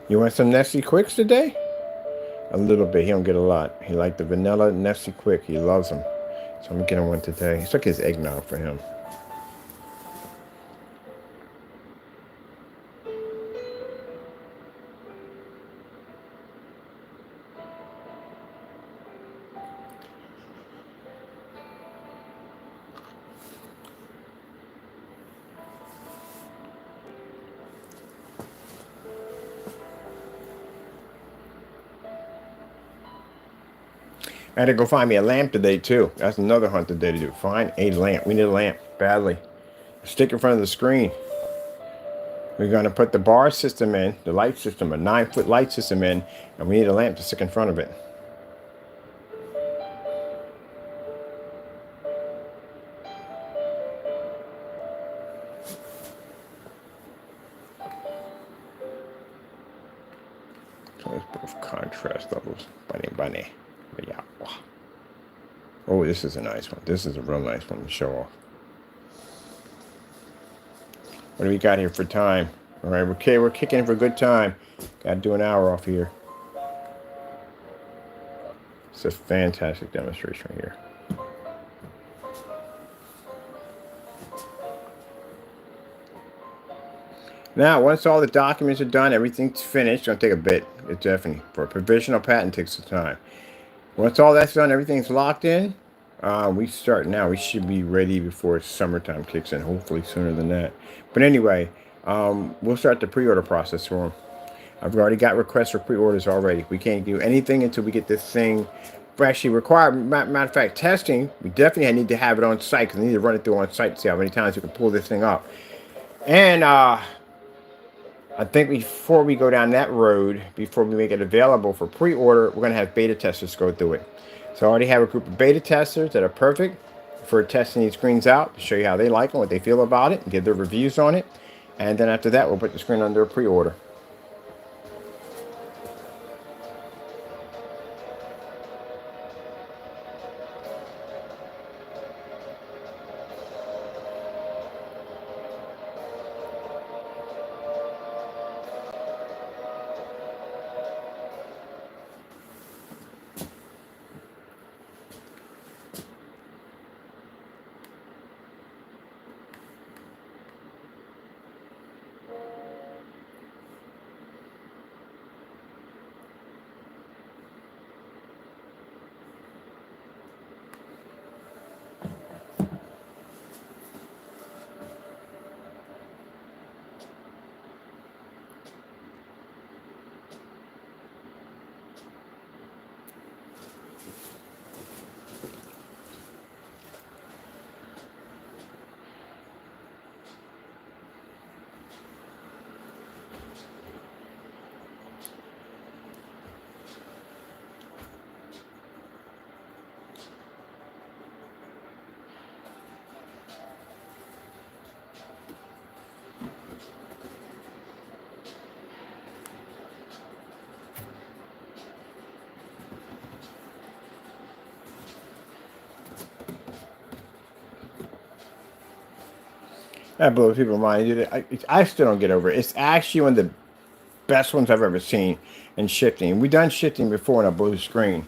You want some Nestle Quicks today? a little bit. He don't get a lot. He like the vanilla Nestle Quick. He loves them. So I'm gonna get him one today. It's like his eggnog for him. I had to go find me a lamp today too. That's another hunt today to do. Find a lamp. We need a lamp badly. Stick in front of the screen. We're going to put the bar system in, the light system, a 9-foot light system in, and we need a lamp to stick in front of it. So let's both contrast levels. Bunny. Yeah. Oh, this is a nice one. This is a real nice one to show off. What do we got here for time? All right, okay, we're kicking for a good time. Got to do an hour off here. It's a fantastic demonstration here. Now, once all the documents are done, everything's finished. It's going to take a bit. It's definitely, for a provisional patent, takes some time. Once all that's done, everything's locked in. We start now. We should be ready before summertime kicks in, hopefully sooner than that. But anyway, we'll start the pre-order process for them. I've already got requests for pre-orders already. We can't do anything until we get this thing actually required. Matter of fact, testing, we definitely need to have it on site because we need to run it through on site to see how many times we can pull this thing up. And I think before we go down that road, before we make it available for pre-order, we're going to have beta testers go through it. So I already have a group of beta testers that are perfect for testing these screens out to show you how they like them, what they feel about it, and give their reviews on it. And then after that, we'll put the screen under a pre-order. That blows people's mind. I still don't get over it. It's actually one of the best ones I've ever seen in shifting. We've done shifting before on a blue screen.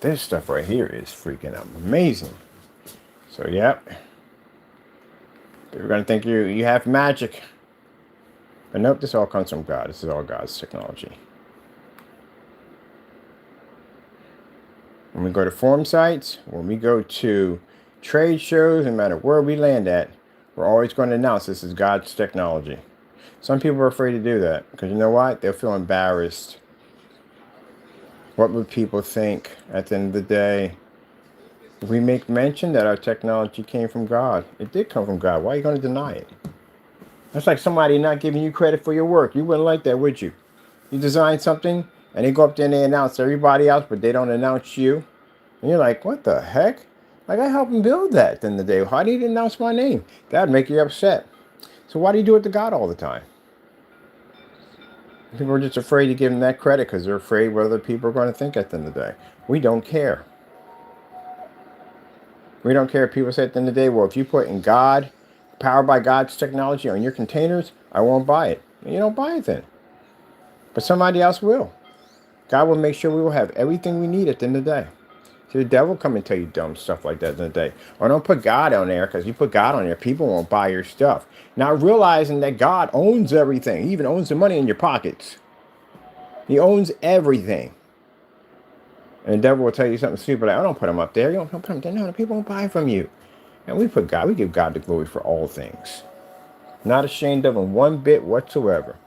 This stuff right here is freaking amazing. So, yep. You're going to think you have magic. But nope, this all comes from God. This is all God's technology. When we go to forum sites, when we go to trade shows, no matter where we land at, we're always going to announce this is God's technology. Some people are afraid to do that because you know what? They'll feel embarrassed. What would people think at the end of the day? If we make mention that our technology came from God, it did come from God. Why are you going to deny it? That's like somebody not giving you credit for your work. You wouldn't like that, would you? You design something and they go up there and they announce everybody else, but they don't announce you. And you're like, what the heck? Like, I helped him build that at the end of the day. How do you announce my name? That'd make you upset. So why do you do it to God all the time? People are just afraid to give him that credit because they're afraid what other people are going to think at the end of the day. We don't care. We don't care if people say at the end of the day, well, if you put in God, powered by God's technology on your containers, I won't buy it. You don't buy it then. But somebody else will. God will make sure we will have everything we need at the end of the day. See, the devil come and tell you dumb stuff like that at the end of the day. Or don't put God on there, because you put God on there, people won't buy your stuff. Not realizing that God owns everything. He even owns the money in your pockets. He owns everything. And the devil will tell you something stupid like, "Oh, don't put him up there. You don't put him there. No, the people won't buy from you." And we give God the glory for all things. Not ashamed of him one bit whatsoever.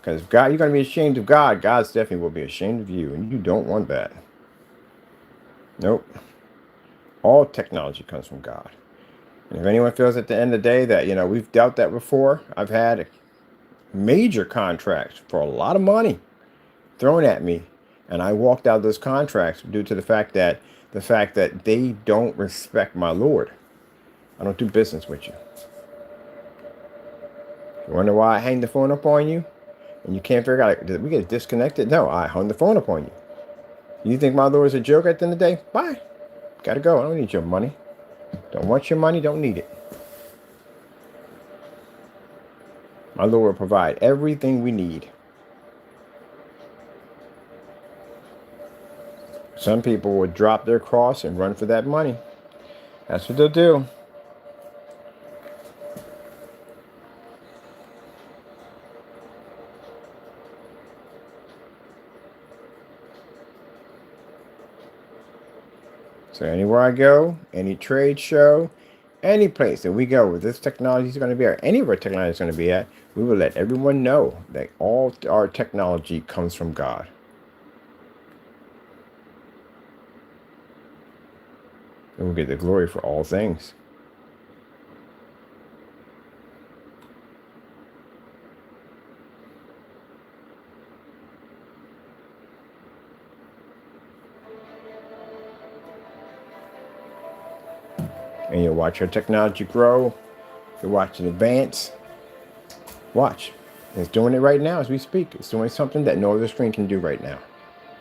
Because if God, you're going to be ashamed of God, God definitely will be ashamed of you. And you don't want that. Nope. All technology comes from God. And if anyone feels at the end of the day that, we've dealt that before, I've had major contracts for a lot of money thrown at me. And I walked out of those contracts due to the fact that they don't respect my Lord. I don't do business with you. You wonder why I hang the phone up on you? And you can't figure out, like, did we get disconnected? No, I hung the phone up on you. You think my Lord is a joke at the end of the day? Bye. Gotta go. I don't need your money. Don't want your money. Don't need it. My Lord will provide everything we need. Some people would drop their cross and run for that money. That's what they'll do. So anywhere I go, any trade show, any place that we go where this technology is going to be, or anywhere technology is going to be at, we will let everyone know that all our technology comes from God. And we'll get the glory for all things. And you'll watch our technology grow. You'll watch it advance. Watch. It's doing it right now as we speak. It's doing something that no other screen can do right now.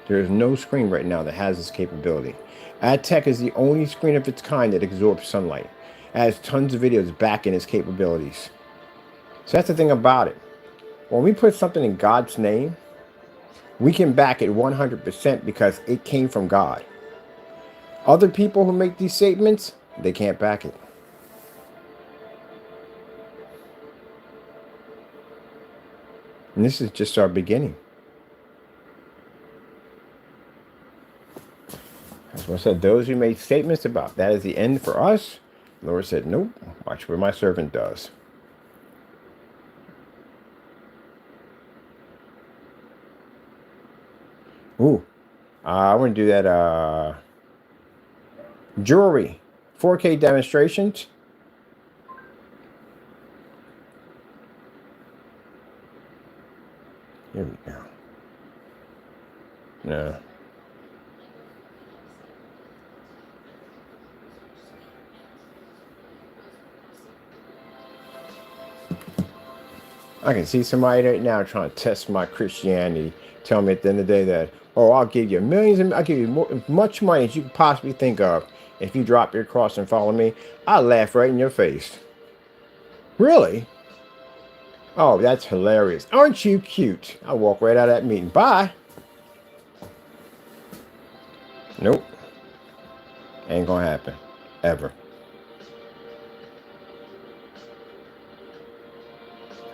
There is no screen right now that has this capability. AdTech is the only screen of its kind that absorbs sunlight. It has tons of videos backing its capabilities. So that's the thing about it. When we put something in God's name, we can back it 100% because it came from God. Other people who make these statements, they can't back it. And this is just our beginning. As I said, those who made statements about that is the end for us, the Lord said, nope, watch what my servant does. Ooh, I want to do that jewelry, 4K demonstrations. Here we go. No. I can see somebody right now trying to test my Christianity, tell me at the end of the day that, oh, I'll give you millions, and I'll give you much money as you could possibly think of if you drop your cross and follow me. I'll laugh right in your face. Really? Oh, that's hilarious. Aren't you cute? I'll walk right out of that meeting. Bye. Nope. Ain't gonna happen. Ever.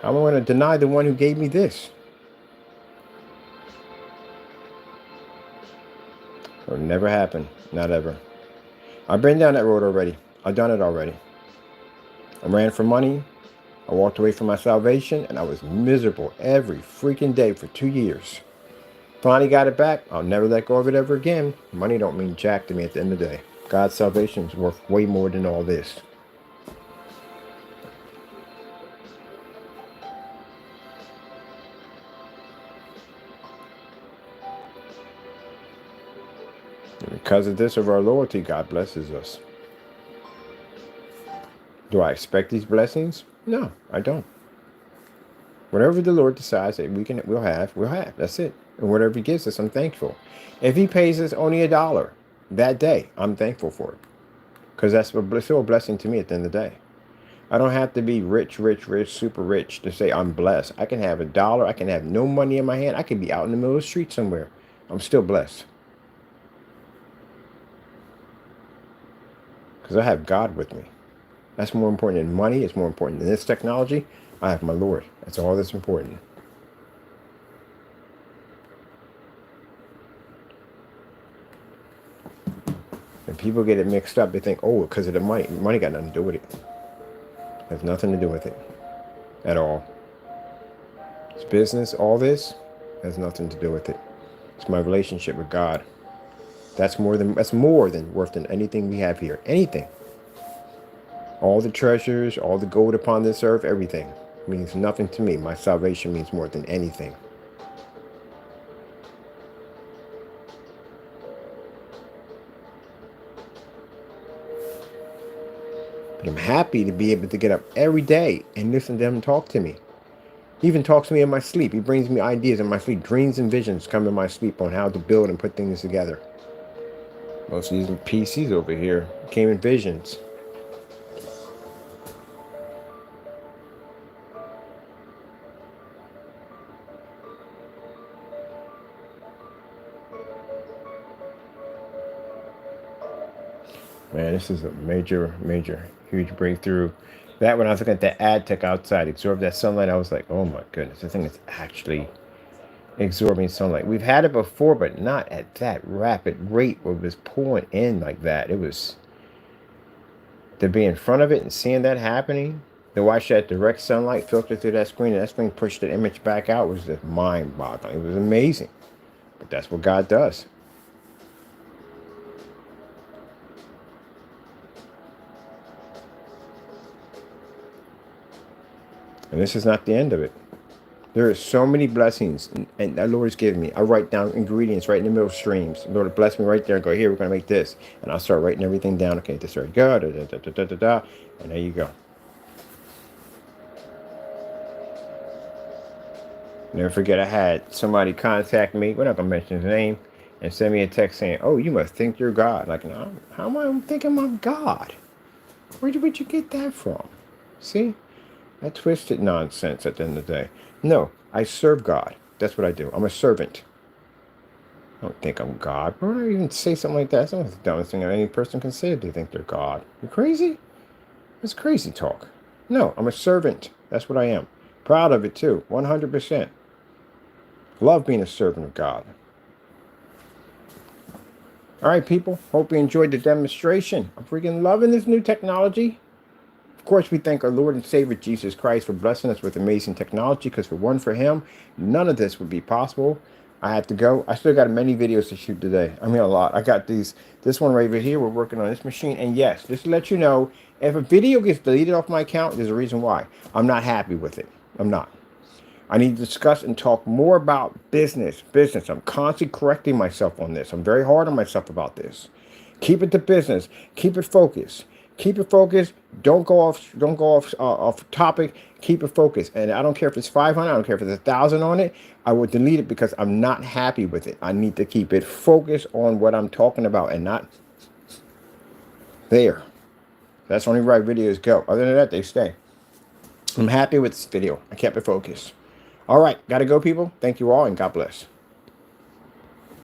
How am I going to deny the one who gave me this? It'll never happen. Not ever. I've been down that road already. I've done it already. I ran for money. I walked away from my salvation, and I was miserable every freaking day for 2 years. Finally got it back. I'll never let go of it ever again. Money don't mean jack to me at the end of the day. God's salvation is worth way more than all this. And because of this, of our loyalty, God blesses us. Do I expect these blessings? No, I don't. Whatever the Lord decides that we'll have. That's it. And whatever He gives us, I'm thankful. If He pays us only $1 that day, I'm thankful for it. Because that's still a blessing to me at the end of the day. I don't have to be rich, super rich to say I'm blessed. I can have $1. I can have no money in my hand. I can be out in the middle of the street somewhere. I'm still blessed. Because I have God with me. That's more important than money. It's more important than this technology. I have my Lord. That's all that's important. And people get it mixed up. They think, oh, because of the money. Money got nothing to do with it. Has nothing to do with it at all. It's business. All this has nothing to do with it. It's my relationship with God. That's more than worth than anything we have here. Anything. All the treasures, all the gold upon this earth, everything means nothing to me. My salvation means more than anything. But I'm happy to be able to get up every day and listen to him talk to me. He even talks to me in my sleep. He brings me ideas in my sleep. Dreams and visions come in my sleep on how to build and put things together. Most of these PCs over here came in visions. Man, this is a major, huge breakthrough. That when I was looking at that ad tech outside, absorb that sunlight, I was like, oh my goodness, the thing is actually absorbing sunlight. We've had it before, but not at that rapid rate where it was pouring in like that. It was, to be in front of it and seeing that happening, to watch that direct sunlight filter through that screen, and that screen pushed the image back out, was just mind-boggling. It was amazing. But that's what God does. And this is not the end of it. There are so many blessings, and the Lord has given me. I write down ingredients right in the middle of streams. The Lord bless me right there and go, here, we're going to make this. And I'll start writing everything down. Okay, this is go, and there you go. Never forget, I had somebody contact me, we're not going to mention his name, and send me a text saying, oh, you must think you're God. Like, no, how am I thinking I'm God? Where'd you get that from? See? That twisted nonsense at the end of the day. No, I serve God. That's what I do. I'm a servant. I don't think I'm God. Why would I even say something like that? That's the dumbest thing any person can say if they think they're God. You crazy? That's crazy talk. No, I'm a servant. That's what I am. Proud of it too. 100%. Love being a servant of God. All right, people. Hope you enjoyed the demonstration. I'm freaking loving this new technology. Of course, we thank our Lord and Savior Jesus Christ for blessing us with amazing technology, because if it weren't for him, none of this would be possible. I had to go. I still got many videos to shoot today. I mean, a lot. I got this one right over here. We're working on this machine. And yes, just to let you know, if a video gets deleted off my account, there's a reason why. I'm not happy with it. I'm not. I need to discuss and talk more about business. I'm constantly correcting myself on this. I'm very hard on myself about this. Keep it to business. Keep it focused. Keep it focused. Don't go off topic. Keep it focused. And I don't care if it's 500. I don't care if it's 1,000 on it. I will delete it because I'm not happy with it. I need to keep it focused on what I'm talking about and not there. That's only where videos go. Other than that, they stay. I'm happy with this video. I kept it focused. All right. Got to go, people. Thank you all, and God bless.